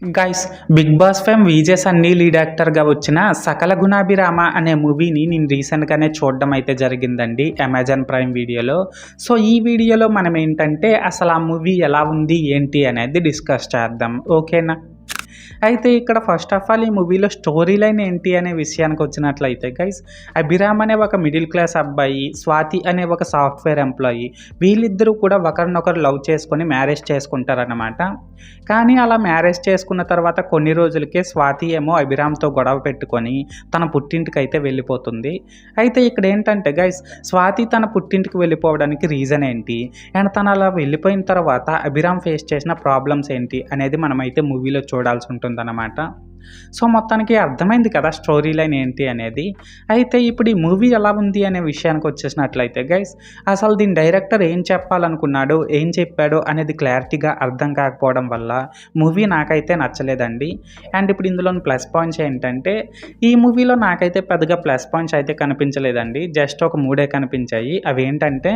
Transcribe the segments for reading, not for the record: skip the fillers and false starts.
Guys, 'Bigg Boss fame' Vijay Sunny lead యాక్టర్‌గా వచ్చిన 'సకల గుణాభిరామ' అనే మూవీని నేను రీసెంట్‌గానే చూడడం అయితే జరిగిందండి అమెజాన్ ప్రైమ్ వీడియోలో. సో, ఈ వీడియోలో మనం ఏంటంటే అసలు ఆ మూవీ ఎలా ఉంది, ఏంటి అనేది డిస్కస్ చేద్దాం. ఓకేనా? అయితే ఇక్కడ ఫస్ట్ ఆఫ్ ఆల్ ఈ మూవీలో స్టోరీ లైన్ ఏంటి అనే విషయానికి వచ్చినట్లయితే గైస్, అభిరామ్ అనే ఒక మిడిల్ క్లాస్ అబ్బాయి, స్వాతి అనే ఒక సాఫ్ట్వేర్ ఎంప్లాయీ, వీళ్ళిద్దరూ కూడా ఒకరినొకరు లవ్ చేసుకొని మ్యారేజ్ చేసుకుంటారన్నమాట. కానీ అలా మ్యారేజ్ చేసుకున్న తర్వాత కొన్ని రోజులకే స్వాతి ఏమో అభిరామ్తో గొడవ పెట్టుకొని తన పుట్టింటికి అయితే వెళ్ళిపోతుంది. అయితే ఇక్కడ ఏంటంటే గైస్, స్వాతి తన పుట్టింటికి వెళ్ళిపోవడానికి రీజన్ ఏంటి, అండ్ తను అలా వెళ్ళిపోయిన తర్వాత అభిరామ్ ఫేస్ చేసిన ప్రాబ్లమ్స్ ఏంటి అనేది మనమైతే మూవీలో చూడాల్సి ఉంటుందన్నమాట. సో, మొత్తానికి అర్థమైంది కదా స్టోరీ లైన్ ఏంటి అనేది. అయితే ఇప్పుడు ఈ మూవీ ఎలా ఉంది అనే విషయానికి వచ్చేసినట్లయితే గైస్, అసలు దీని డైరెక్టర్ ఏం చెప్పాలనుకున్నాడు, ఏం చెప్పాడు అనేది క్లారిటీగా అర్థం కాకపోవడం వల్ల మూవీ నాకైతే నచ్చలేదండి. అండ్ ఇప్పుడు ఇందులోని ప్లస్ పాయింట్స్ ఏంటంటే, ఈ మూవీలో నాకైతే పెద్దగా ప్లస్ పాయింట్స్ అయితే కనిపించలేదండి. జస్ట్ ఒక మూడే కనిపించాయి. అవి ఏంటంటే,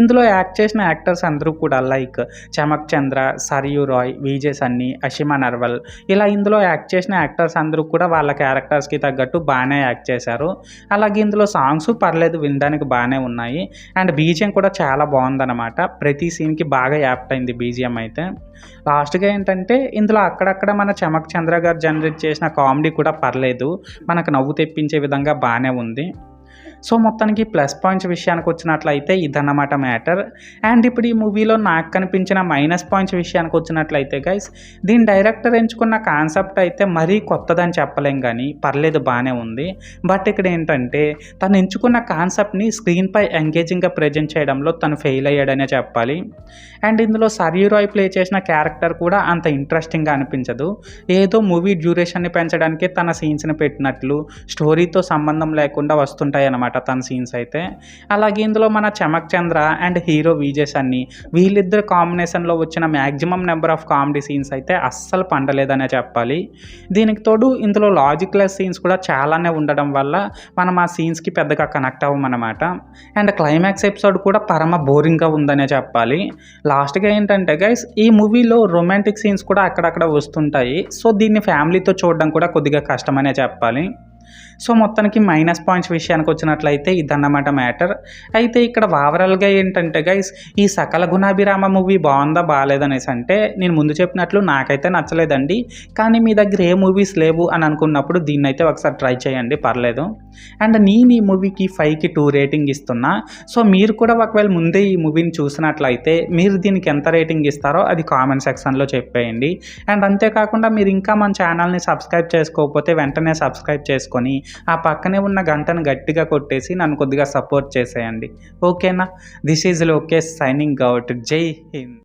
ఇందులో యాక్ట్ చేసిన యాక్టర్స్ అందరూ కూడా లైక్ చమక్ చంద్ర, సరియు రాయ్, విజయ్ సన్నీ, అషిమా నర్వల్, ఇలా ఇందులో యాక్ట్ చేసిన యాక్టర్స్ అందరూ కూడా వాళ్ళ క్యారెక్టర్స్కి తగ్గట్టు బాగానే యాక్ట్ చేశారు. అలాగే ఇందులో సాంగ్స్ పర్లేదు, వినడానికి బాగానే ఉన్నాయి. అండ్ బీజిఎం కూడా చాలా బాగుందన్నమాట. ప్రతి సీన్కి బాగా యాప్ట్ అయింది బీజిఎం అయితే. లాస్ట్గా ఏంటంటే, ఇందులో అక్కడక్కడ మన చమక్ చంద్ర గారు జనరేట్ చేసిన కామెడీ కూడా పర్లేదు, మనకు నవ్వు తెప్పించే విధంగా బాగానే ఉంది. సో, మొత్తానికి ప్లస్ పాయింట్స్ విషయానికి వచ్చినట్లయితే ఇదన్నమాట మ్యాటర్. అండ్ ఇప్పుడు ఈ మూవీలో నాకు కనిపించిన మైనస్ పాయింట్స్ విషయానికి వచ్చినట్లయితే గైస్, దీని డైరెక్టర్ ఎంచుకున్న కాన్సెప్ట్ అయితే మరీ కొత్తదని చెప్పలేం, కానీ పర్లేదు బాగానే ఉంది. బట్ ఇక్కడ ఏంటంటే, తను ఎంచుకున్న కాన్సెప్ట్ని స్క్రీన్పై ఎంగేజింగ్గా ప్రజెంట్ చేయడంలో తను ఫెయిల్ అయ్యాడనే చెప్పాలి. అండ్ ఇందులో సరియు రాయ్ ప్లే చేసిన క్యారెక్టర్ కూడా అంత ఇంట్రెస్టింగ్గా అనిపించదు. ఏదో మూవీ డ్యూరేషన్ని పెంచడానికి తన సీన్స్ని పెట్టినట్లు, స్టోరీతో సంబంధం లేకుండా వస్తుంటాయి అన్నమాట తన సీన్స్ అయితే. అలాగే ఇందులో మన చమక్ చంద్ర అండ్ హీరో విజయ్ సన్నీ, వీళ్ళిద్దరు కాంబినేషన్లో వచ్చిన maximum number of comedy scenes అయితే అస్సలు పండలేదనే చెప్పాలి. దీనికి తోడు ఇందులో లాజిక్లెస్ సీన్స్ కూడా చాలానే ఉండడం వల్ల మనం ఆ సీన్స్కి పెద్దగా కనెక్ట్ అవ్వమన్నమాట. అండ్ క్లైమాక్స్ ఎపిసోడ్ కూడా పరమ బోరింగ్గా ఉందనే చెప్పాలి. లాస్ట్గా ఏంటంటే గైస్, ఈ మూవీలో రొమాంటిక్ సీన్స్ కూడా అక్కడక్కడ వస్తుంటాయి. సో, దీన్ని ఫ్యామిలీతో చూడడం కూడా కొద్దిగా కష్టమనే చెప్పాలి. సో, మొత్తానికి మైనస్ పాయింట్స్ విషయానికి వచ్చినట్లయితే ఇదన్నమాట మ్యాటర్. అయితే ఇక్కడ ఓవరాల్గా ఏంటంటే గైస్, ఈ సకల గుణాభిరామ మూవీ బాగుందా బాగాలేదనేసి అంటే, నేను ముందు చెప్పినట్లు నాకైతే నచ్చలేదండి. కానీ మీ దగ్గర ఏ మూవీస్ లేవు అని అనుకున్నప్పుడు దీన్నైతే ఒకసారి ట్రై చేయండి, పర్లేదు. అండ్ నేను ఈ మూవీకి 5కి 2 రేటింగ్ ఇస్తున్నా. సో, మీరు కూడా ఒకవేళ ముందే ఈ మూవీని చూసినట్లయితే మీరు దీనికి ఎంత రేటింగ్ ఇస్తారో అది కామెంట్ సెక్షన్లో చెప్పేయండి. అండ్ అంతేకాకుండా మీరు ఇంకా మన ఛానల్ని సబ్స్క్రైబ్ చేసుకోకపోతే వెంటనే సబ్స్క్రైబ్ చేసుకొని ఆ పక్కనే ఉన్న గంటను గట్టిగా కొట్టేసి నన్ను కొద్దిగా సపోర్ట్ చేసేయండి. ఓకేనా? This is Lokesh signing out. జై హింద్.